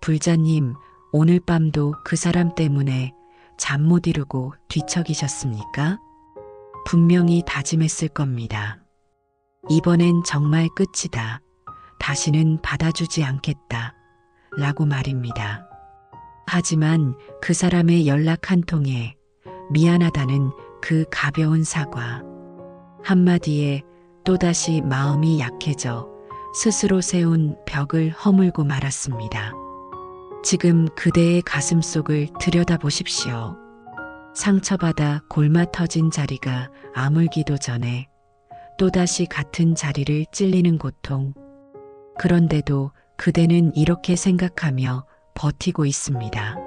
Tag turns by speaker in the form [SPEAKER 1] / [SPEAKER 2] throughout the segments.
[SPEAKER 1] 불자님, 오늘 밤도 그 사람 때문에 잠 못 이루고 뒤척이셨습니까? 분명히 다짐했을 겁니다. 이번엔 정말 끝이다. 다시는 받아주지 않겠다. 라고 말입니다. 하지만 그 사람의 연락 한 통에 미안하다는 그 가벼운 사과 한마디에 또다시 마음이 약해져 스스로 세운 벽을 허물고 말았습니다. 지금 그대의 가슴속을 들여다보십시오. 상처받아 골마 터진 자리가 아물기도 전에 또다시 같은 자리를 찔리는 고통. 그런데도 그대는 이렇게 생각하며 버티고 있습니다.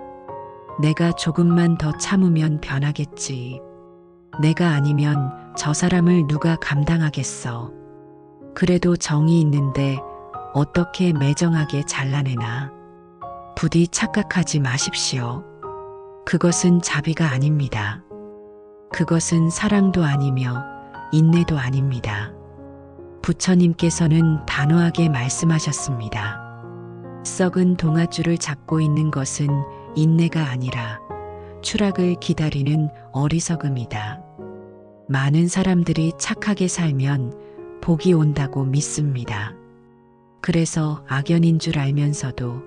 [SPEAKER 1] 내가 조금만 더 참으면 변하겠지. 내가 아니면 저 사람을 누가 감당하겠어. 그래도 정이 있는데 어떻게 매정하게 잘라내나. 부디 착각하지 마십시오. 그것은 자비가 아닙니다. 그것은 사랑도 아니며 인내도 아닙니다. 부처님께서는 단호하게 말씀하셨습니다. 썩은 동아줄을 잡고 있는 것은 인내가 아니라 추락을 기다리는 어리석음이다. 많은 사람들이 착하게 살면 복이 온다고 믿습니다. 그래서 악연인 줄 알면서도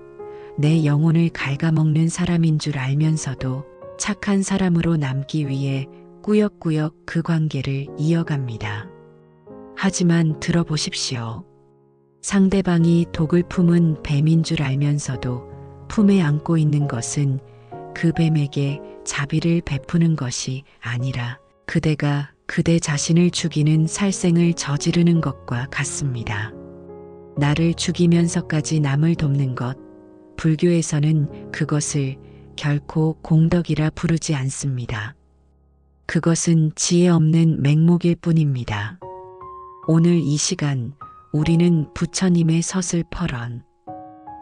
[SPEAKER 1] 내 영혼을 갉아먹는 사람인 줄 알면서도 착한 사람으로 남기 위해 꾸역꾸역 그 관계를 이어갑니다. 하지만 들어보십시오. 상대방이 독을 품은 뱀인 줄 알면서도 품에 안고 있는 것은 그 뱀에게 자비를 베푸는 것이 아니라 그대가 그대 자신을 죽이는 살생을 저지르는 것과 같습니다. 나를 죽이면서까지 남을 돕는 것, 불교에서는 그것을 결코 공덕이라 부르지 않습니다. 그것은 지혜 없는 맹목일 뿐입니다. 오늘 이 시간 우리는 부처님의 서슬퍼런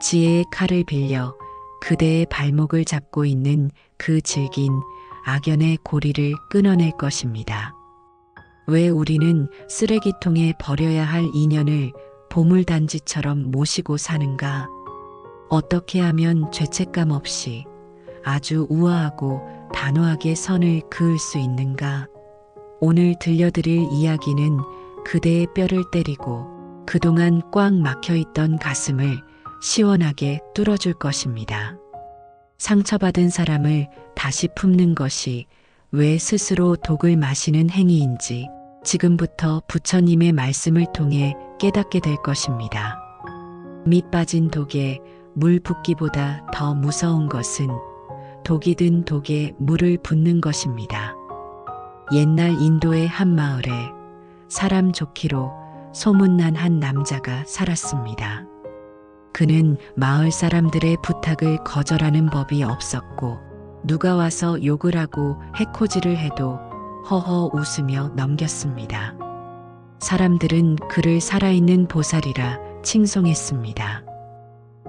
[SPEAKER 1] 지혜의 칼을 빌려 그대의 발목을 잡고 있는 그 질긴 악연의 고리를 끊어낼 것입니다. 왜 우리는 쓰레기통에 버려야 할 인연을 보물단지처럼 모시고 사는가? 어떻게 하면 죄책감 없이 아주 우아하고 단호하게 선을 그을 수 있는가? 오늘 들려드릴 이야기는 그대의 뼈를 때리고 그동안 꽉 막혀있던 가슴을 시원하게 뚫어줄 것입니다. 상처받은 사람을 다시 품는 것이 왜 스스로 독을 마시는 행위인지 지금부터 부처님의 말씀을 통해 깨닫게 될 것입니다. 밑 빠진 독에 물 붓기보다 더 무서운 것은 독이 든 독에 물을 붓는 것입니다. 옛날 인도의 한 마을에 사람 좋기로 소문난 한 남자가 살았습니다. 그는 마을 사람들의 부탁을 거절하는 법이 없었고 누가 와서 욕을 하고 해코지를 해도 허허 웃으며 넘겼습니다. 사람들은 그를 살아있는 보살이라 칭송했습니다.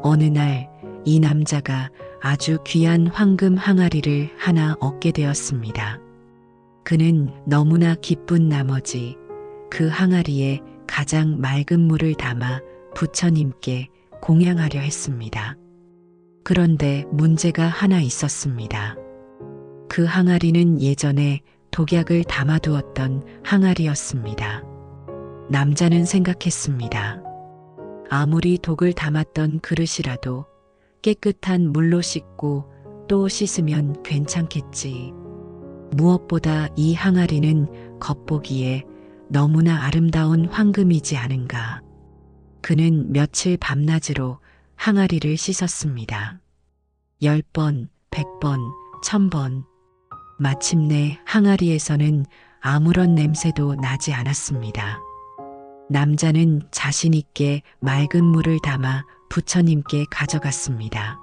[SPEAKER 1] 어느 날 이 남자가 아주 귀한 황금 항아리를 하나 얻게 되었습니다. 그는 너무나 기쁜 나머지 그 항아리에 가장 맑은 물을 담아 부처님께 공양하려 했습니다. 그런데 문제가 하나 있었습니다. 그 항아리는 예전에 독약을 담아두었던 항아리였습니다. 남자는 생각했습니다. 아무리 독을 담았던 그릇이라도 깨끗한 물로 씻고 또 씻으면 괜찮겠지. 무엇보다 이 항아리는 겉보기에 너무나 아름다운 황금이지 않은가. 그는 며칠 밤낮으로 항아리를 씻었습니다. 10번, 100번, 1000번. 마침내 항아리에서는 아무런 냄새도 나지 않았습니다. 남자는 자신 있게 맑은 물을 담아 부처님께 가져갔습니다.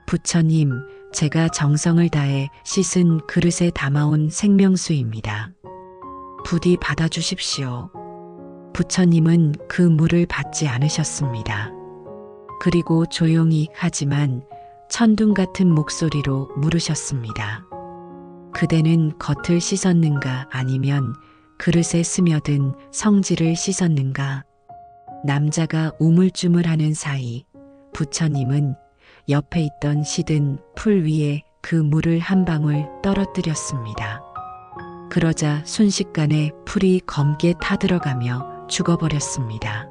[SPEAKER 1] 부처님, 제가 정성을 다해 씻은 그릇에 담아온 생명수입니다. 부디 받아주십시오. 부처님은 그 물을 받지 않으셨습니다. 그리고 조용히 하지만 천둥 같은 목소리로 물으셨습니다. 그대는 겉을 씻었는가 아니면 그릇에 스며든 성질을 씻었는가? 남자가 우물쭈물하는 사이 부처님은 옆에 있던 시든 풀 위에 그 물을 한 방울 떨어뜨렸습니다. 그러자 순식간에 풀이 검게 타들어가며 죽어버렸습니다.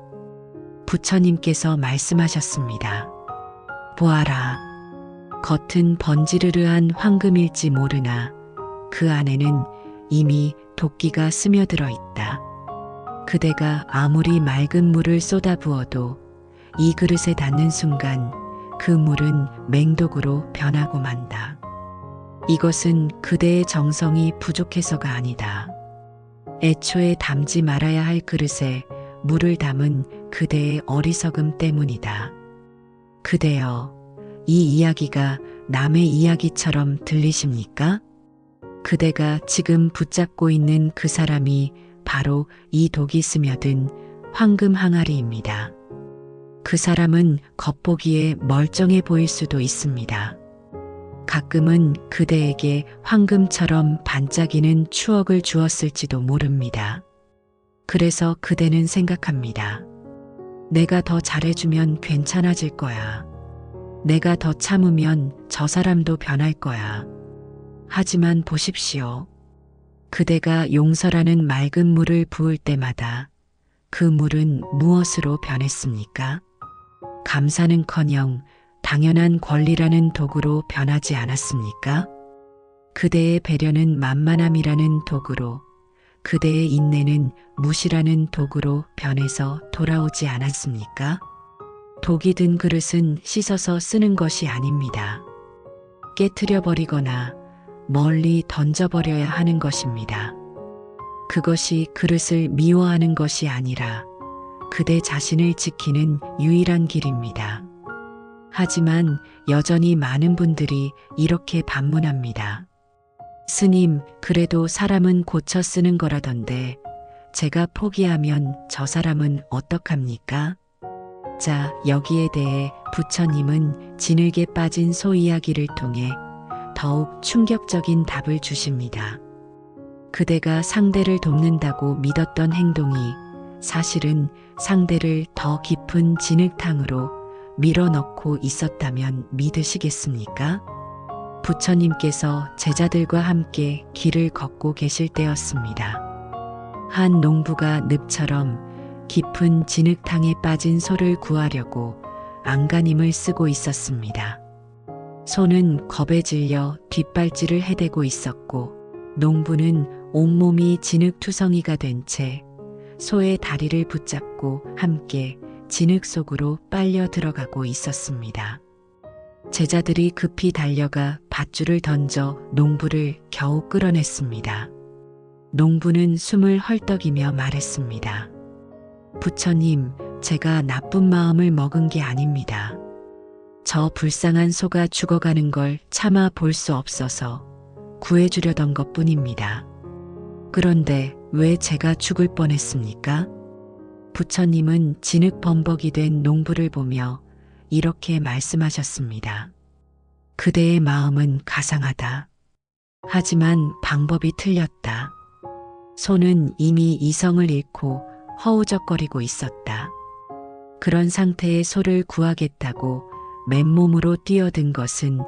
[SPEAKER 1] 부처님께서 말씀하셨습니다. 보아라. 겉은 번지르르한 황금일지 모르나 그 안에는 이미 도끼가 스며들어 있다. 그대가 아무리 맑은 물을 쏟아부어도 이 그릇에 닿는 순간 그 물은 맹독으로 변하고 만다. 이것은 그대의 정성이 부족해서가 아니다. 애초에 담지 말아야 할 그릇에 물을 담은 그대의 어리석음 때문이다. 그대여, 이 이야기가 남의 이야기처럼 들리십니까? 그대가 지금 붙잡고 있는 그 사람이 바로 이 독이 스며든 황금 항아리입니다. 그 사람은 겉보기에 멀쩡해 보일 수도 있습니다. 가끔은 그대에게 황금처럼 반짝이는 추억을 주었을지도 모릅니다. 그래서 그대는 생각합니다. 내가 더 잘해주면 괜찮아질 거야. 내가 더 참으면 저 사람도 변할 거야. 하지만 보십시오. 그대가 용서라는 맑은 물을 부을 때마다 그 물은 무엇으로 변했습니까? 감사는커녕 당연한 권리라는 독으로 변하지 않았습니까? 그대의 배려는 만만함이라는 독으로, 그대의 인내는 무시라는 독으로 변해서 돌아오지 않았습니까? 독이 든 그릇은 씻어서 쓰는 것이 아닙니다. 깨트려 버리거나 멀리 던져버려야 하는 것입니다. 그것이 그릇을 미워하는 것이 아니라 그대 자신을 지키는 유일한 길입니다. 하지만 여전히 많은 분들이 이렇게 반문합니다. 스님, 그래도 사람은 고쳐 쓰는 거라던데 제가 포기하면 저 사람은 어떡합니까? 자, 여기에 대해 부처님은 진흙에 빠진 소 이야기를 통해 더욱 충격적인 답을 주십니다. 그대가 상대를 돕는다고 믿었던 행동이 사실은 상대를 더 깊은 진흙탕으로 밀어넣고 있었다면 믿으시겠습니까? 부처님께서 제자들과 함께 길을 걷고 계실 때였습니다. 한 농부가 늪처럼 깊은 진흙탕에 빠진 소를 구하려고 안간힘을 쓰고 있었습니다. 소는 겁에 질려 뒷발질을 해대고 있었고 농부는 온몸이 진흙투성이가 된 채 소의 다리를 붙잡고 함께 진흙 속으로 빨려 들어가고 있었습니다. 제자들이 급히 달려가 밧줄을 던져 농부를 겨우 끌어냈습니다. 농부는 숨을 헐떡이며 말했습니다. 부처님, 제가 나쁜 마음을 먹은 게 아닙니다. 저 불쌍한 소가 죽어가는 걸 참아 볼 수 없어서 구해주려던 것뿐입니다. 그런데 왜 제가 죽을 뻔했습니까? 부처님은 진흙 범벅이 된 농부를 보며 이렇게 말씀하셨습니다. 그대의 마음은 가상하다. 하지만 방법이 틀렸다. 소는 이미 이성을 잃고 허우적거리고 있었다. 그런 상태의 소를 구하겠다고 맨몸으로 뛰어든 것은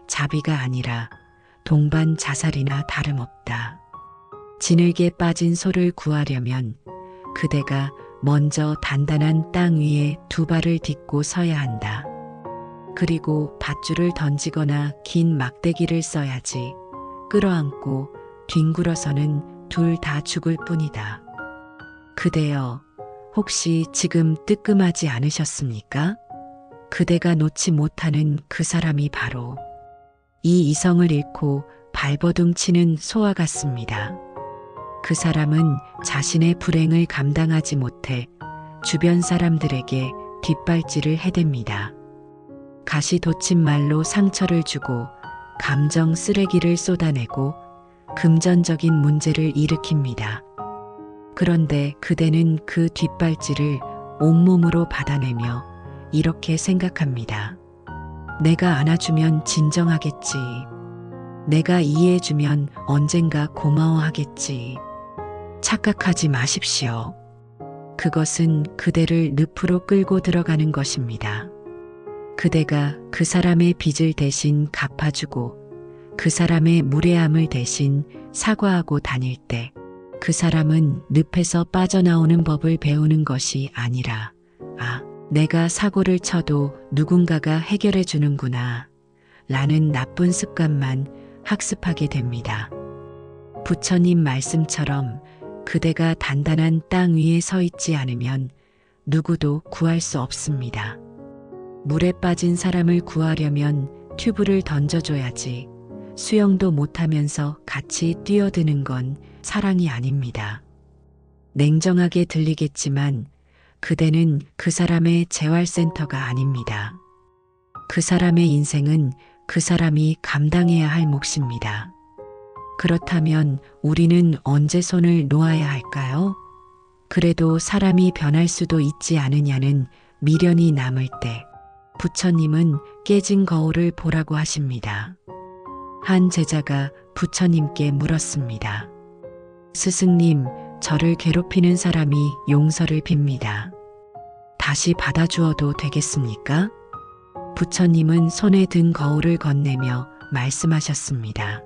[SPEAKER 1] 자비가 아니라 동반 자살이나 다름없다. 진흙에 빠진 소를 구하려면 그대가 먼저 단단한 땅 위에 두 발을 딛고 서야 한다. 그리고 밧줄을 던지거나 긴 막대기를 써야지. 끌어안고 뒹굴어서는 둘 다 죽을 뿐이다. 그대여, 혹시 지금 뜨끔하지 않으셨습니까? 그대가 놓지 못하는 그 사람이 바로 이 이성을 잃고 발버둥 치는 소와 같습니다. 그 사람은 자신의 불행을 감당하지 못해 주변 사람들에게 뒷발질을 해댑니다. 가시돋친 말로 상처를 주고 감정 쓰레기를 쏟아내고 금전적인 문제를 일으킵니다. 그런데 그대는 그 뒷발질을 온몸으로 받아내며 이렇게 생각합니다. 내가 안아주면 진정하겠지. 내가 이해해주면 언젠가 고마워하겠지. 착각하지 마십시오. 그것은 그대를 늪으로 끌고 들어가는 것입니다. 그대가 그 사람의 빚을 대신 갚아주고 그 사람의 무례함을 대신 사과하고 다닐 때 그 사람은 늪에서 빠져나오는 법을 배우는 것이 아니라 내가 사고를 쳐도 누군가가 해결해 주는구나 라는 나쁜 습관만 학습하게 됩니다. 부처님 말씀처럼 그대가 단단한 땅 위에 서 있지 않으면 누구도 구할 수 없습니다. 물에 빠진 사람을 구하려면 튜브를 던져줘야지 수영도 못하면서 같이 뛰어드는 건 사랑이 아닙니다. 냉정하게 들리겠지만 그대는 그 사람의 재활센터가 아닙니다. 그 사람의 인생은 그 사람이 감당해야 할 몫입니다. 그렇다면 우리는 언제 손을 놓아야 할까요? 그래도 사람이 변할 수도 있지 않으냐는 미련이 남을 때 부처님은 깨진 거울을 보라고 하십니다. 한 제자가 부처님께 물었습니다. 스승님, 저를 괴롭히는 사람이 용서를 빕니다. 다시 받아주어도 되겠습니까? 부처님은 손에 든 거울을 건네며 말씀하셨습니다.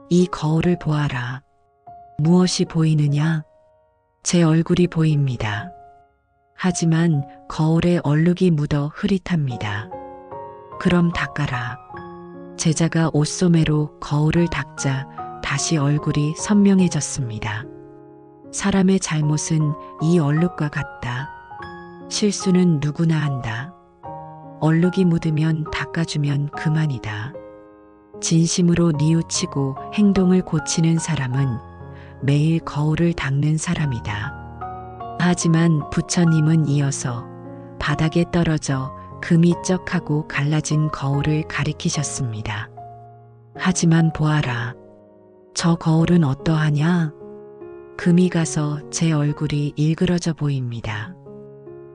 [SPEAKER 1] 이 거울을 보아라. 무엇이 보이느냐? 제 얼굴이 보입니다. 하지만 거울에 얼룩이 묻어 흐릿합니다. 그럼 닦아라. 제자가 옷소매로 거울을 닦자 다시 얼굴이 선명해졌습니다. 사람의 잘못은 이 얼룩과 같다. 실수는 누구나 한다. 얼룩이 묻으면 닦아주면 그만이다. 진심으로 뉘우치고 행동을 고치는 사람은 매일 거울을 닦는 사람이다. 하지만 부처님은 이어서 바닥에 떨어져 금이 쩍하고 갈라진 거울을 가리키셨습니다. 하지만 보아라. 저 거울은 어떠하냐? 금이 가서 제 얼굴이 일그러져 보입니다.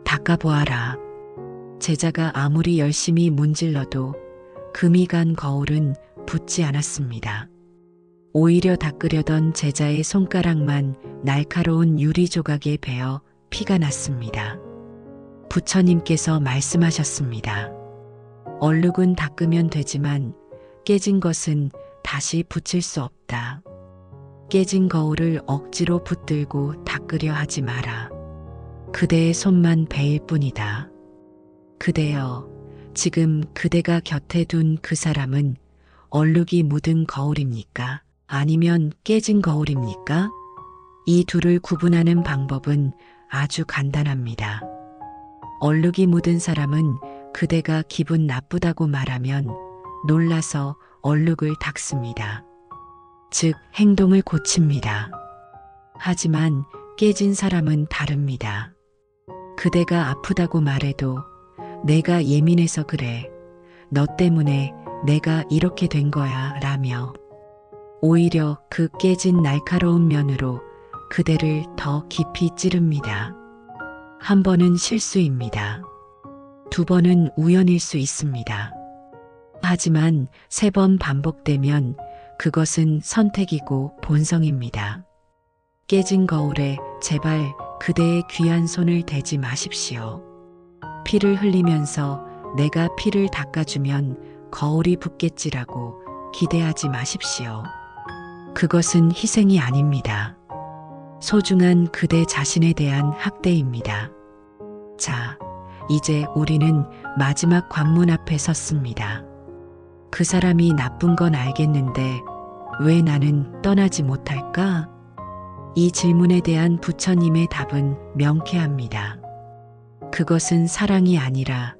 [SPEAKER 1] 닦아보아라. 제자가 아무리 열심히 문질러도 금이 간 거울은 붙지 않았습니다. 오히려 닦으려던 제자의 손가락만 날카로운 유리 조각에 베어 피가 났습니다. 부처님께서 말씀하셨습니다. 얼룩은 닦으면 되지만 깨진 것은 다시 붙일 수 없다. 깨진 거울을 억지로 붙들고 닦으려 하지 마라. 그대의 손만 베일 뿐이다. 그대여, 지금 그대가 곁에 둔 그 사람은 얼룩이 묻은 거울입니까? 아니면 깨진 거울입니까? 이 둘을 구분하는 방법은 아주 간단합니다. 얼룩이 묻은 사람은 그대가 기분 나쁘다고 말하면 놀라서 얼룩을 닦습니다. 즉, 행동을 고칩니다. 하지만 깨진 사람은 다릅니다. 그대가 아프다고 말해도 내가 예민해서 그래. 너 때문에 내가 이렇게 된 거야 라며 오히려 그 깨진 날카로운 면으로 그대를 더 깊이 찌릅니다. 한 번은 실수입니다. 두 번은 우연일 수 있습니다. 하지만 세 번 반복되면 그것은 선택이고 본성입니다. 깨진 거울에 제발 그대의 귀한 손을 대지 마십시오. 피를 흘리면서 내가 피를 닦아주면 거울이 붓겠지라고 기대하지 마십시오. 그것은 희생이 아닙니다. 소중한 그대 자신에 대한 학대입니다. 자, 이제 우리는 마지막 관문 앞에 섰습니다. 그 사람이 나쁜 건 알겠는데 왜 나는 떠나지 못할까? 이 질문에 대한 부처님의 답은 명쾌합니다. 그것은 사랑이 아니라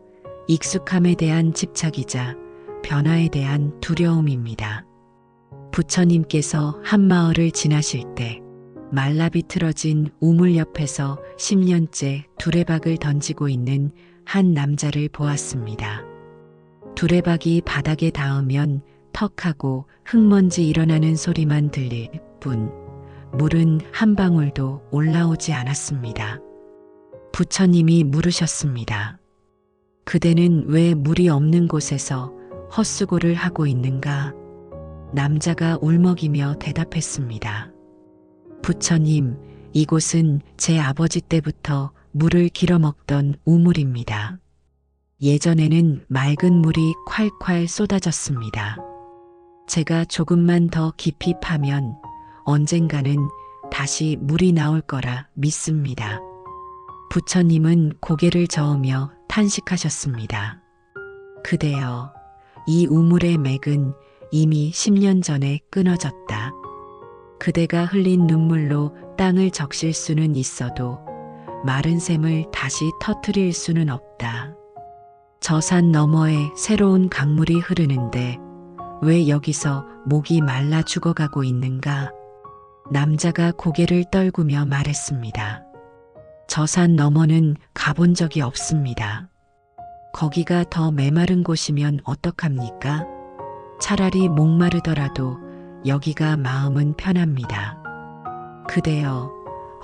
[SPEAKER 1] 익숙함에 대한 집착이자 변화에 대한 두려움입니다. 부처님께서 한 마을을 지나실 때 말라 비틀어진 우물 옆에서 10년째 두레박을 던지고 있는 한 남자를 보았습니다. 두레박이 바닥에 닿으면 턱하고 흙먼지 일어나는 소리만 들릴 뿐 물은 한 방울도 올라오지 않았습니다. 부처님이 물으셨습니다. 그대는 왜 물이 없는 곳에서 헛수고를 하고 있는가? 남자가 울먹이며 대답했습니다. 부처님, 이곳은 제 아버지 때부터 물을 길어먹던 우물입니다. 예전에는 맑은 물이 콸콸 쏟아졌습니다. 제가 조금만 더 깊이 파면 언젠가는 다시 물이 나올 거라 믿습니다. 부처님은 고개를 저으며 탄식하셨습니다. 그대여, 이 우물의 맥은 이미 10년 전에 끊어졌다. 그대가 흘린 눈물로 땅을 적실 수는 있어도 마른 샘을 다시 터뜨릴 수는 없다. 저 산 너머에 새로운 강물이 흐르는데 왜 여기서 목이 말라 죽어가고 있는가? 남자가 고개를 떨구며 말했습니다. 저 산 너머는 가본 적이 없습니다. 거기가 더 메마른 곳이면 어떡합니까? 차라리 목마르더라도 여기가 마음은 편합니다. 그대여,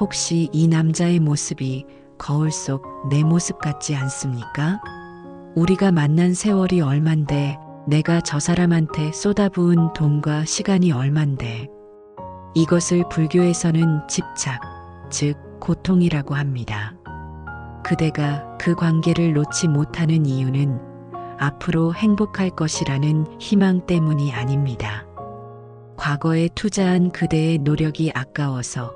[SPEAKER 1] 혹시 이 남자의 모습이 거울 속 내 모습 같지 않습니까? 우리가 만난 세월이 얼만데 내가 저 사람한테 쏟아부은 돈과 시간이 얼만데. 이것을 불교에서는 집착, 즉 고통이라고 합니다. 그대가 그 관계를 놓지 못하는 이유는 앞으로 행복할 것이라는 희망 때문이 아닙니다. 과거에 투자한 그대의 노력이 아까워서,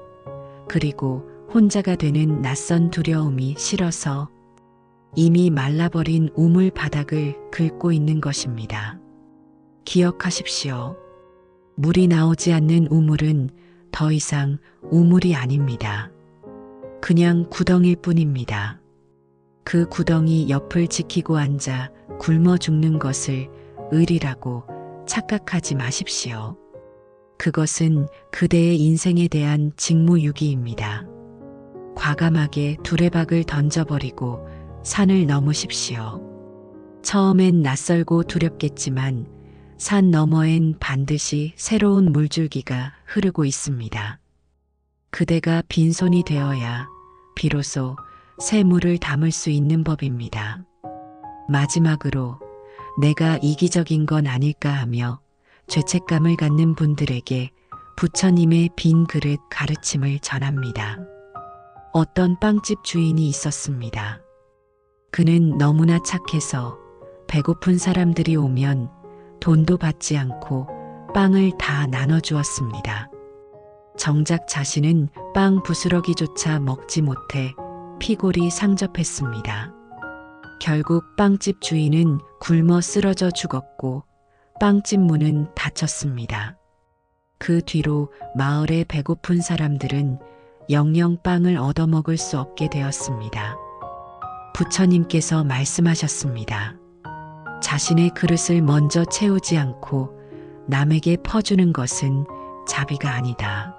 [SPEAKER 1] 그리고 혼자가 되는 낯선 두려움이 싫어서 이미 말라버린 우물 바닥을 긁고 있는 것입니다. 기억하십시오. 물이 나오지 않는 우물은 더 이상 우물이 아닙니다. 그냥 구덩이일 뿐입니다. 그 구덩이 옆을 지키고 앉아 굶어 죽는 것을 의리라고 착각하지 마십시오. 그것은 그대의 인생에 대한 직무유기입니다. 과감하게 두레박을 던져버리고 산을 넘으십시오. 처음엔 낯설고 두렵겠지만 산 너머엔 반드시 새로운 물줄기가 흐르고 있습니다. 그대가 빈손이 되어야 비로소 새 물을 담을 수 있는 법입니다. 마지막으로 내가 이기적인 건 아닐까 하며 죄책감을 갖는 분들에게 부처님의 빈 그릇 가르침을 전합니다. 어떤 빵집 주인이 있었습니다. 그는 너무나 착해서 배고픈 사람들이 오면 돈도 받지 않고 빵을 다 나눠주었습니다. 정작 자신은 빵 부스러기조차 먹지 못해 피골이 상접했습니다. 결국 빵집 주인은 굶어 쓰러져 죽었고 빵집 문은 닫혔습니다. 그 뒤로 마을의 배고픈 사람들은 영영 빵을 얻어먹을 수 없게 되었습니다. 부처님께서 말씀하셨습니다. 자신의 그릇을 먼저 채우지 않고 남에게 퍼주는 것은 자비가 아니다.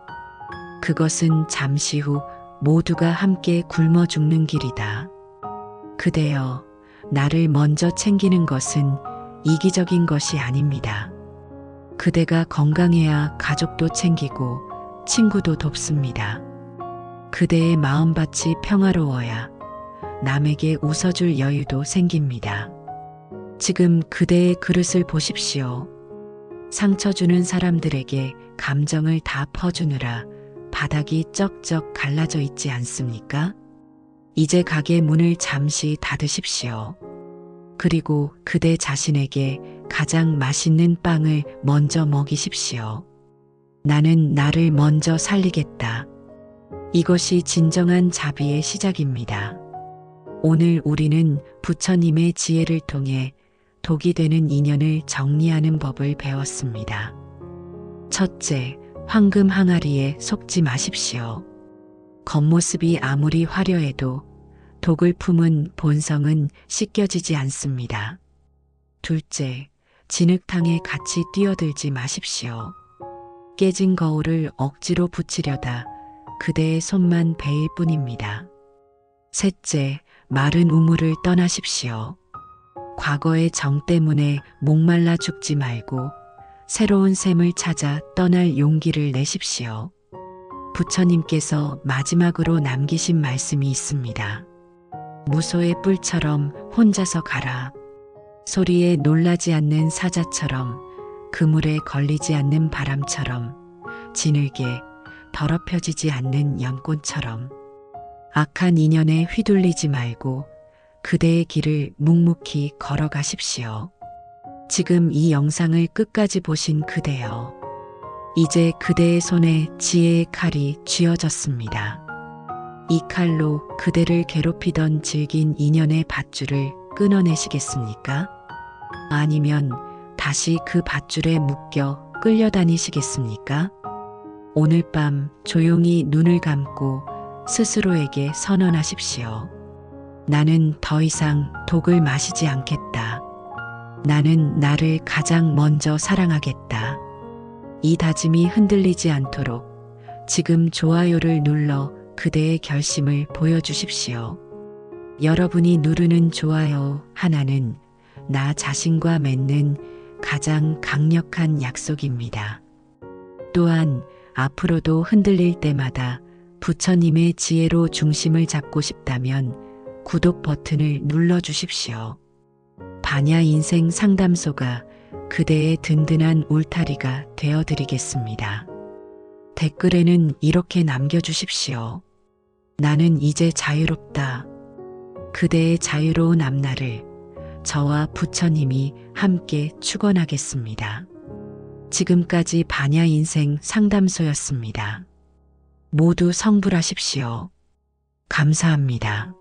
[SPEAKER 1] 그것은 잠시 후 모두가 함께 굶어 죽는 길이다. 그대여, 나를 먼저 챙기는 것은 이기적인 것이 아닙니다. 그대가 건강해야 가족도 챙기고 친구도 돕습니다. 그대의 마음밭이 평화로워야 남에게 웃어줄 여유도 생깁니다. 지금 그대의 그릇을 보십시오. 상처 주는 사람들에게 감정을 다 퍼주느라 바닥이 쩍쩍 갈라져 있지 않습니까? 이제 가게 문을 잠시 닫으십시오. 그리고 그대 자신에게 가장 맛있는 빵을 먼저 먹이십시오. 나는 나를 먼저 살리겠다. 이것이 진정한 자비의 시작입니다. 오늘 우리는 부처님의 지혜를 통해 독이 되는 인연을 정리하는 법을 배웠습니다. 첫째, 황금 항아리에 속지 마십시오. 겉모습이 아무리 화려해도 독을 품은 본성은 씻겨지지 않습니다. 둘째, 진흙탕에 같이 뛰어들지 마십시오. 깨진 거울을 억지로 붙이려다 그대의 손만 베일 뿐입니다. 셋째, 마른 우물을 떠나십시오. 과거의 정 때문에 목말라 죽지 말고 새로운 샘을 찾아 떠날 용기를 내십시오. 부처님께서 마지막으로 남기신 말씀이 있습니다. 무소의 뿔처럼 혼자서 가라. 소리에 놀라지 않는 사자처럼, 그물에 걸리지 않는 바람처럼, 진흙에 더럽혀지지 않는 연꽃처럼. 악한 인연에 휘둘리지 말고 그대의 길을 묵묵히 걸어가십시오. 지금 이 영상을 끝까지 보신 그대여. 이제 그대의 손에 지혜의 칼이 쥐어졌습니다. 이 칼로 그대를 괴롭히던 질긴 인연의 밧줄을 끊어내시겠습니까? 아니면 다시 그 밧줄에 묶여 끌려다니시겠습니까? 오늘 밤 조용히 눈을 감고 스스로에게 선언하십시오. 나는 더 이상 독을 마시지 않겠다. 나는 나를 가장 먼저 사랑하겠다. 이 다짐이 흔들리지 않도록 지금 좋아요를 눌러 그대의 결심을 보여주십시오. 여러분이 누르는 좋아요 하나는 나 자신과 맺는 가장 강력한 약속입니다. 또한 앞으로도 흔들릴 때마다 부처님의 지혜로 중심을 잡고 싶다면 구독 버튼을 눌러주십시오. 반야 인생 상담소가 그대의 든든한 울타리가 되어드리겠습니다. 댓글에는 이렇게 남겨주십시오. 나는 이제 자유롭다. 그대의 자유로운 앞날을 저와 부처님이 함께 축원하겠습니다. 지금까지 반야 인생 상담소였습니다. 모두 성불하십시오. 감사합니다.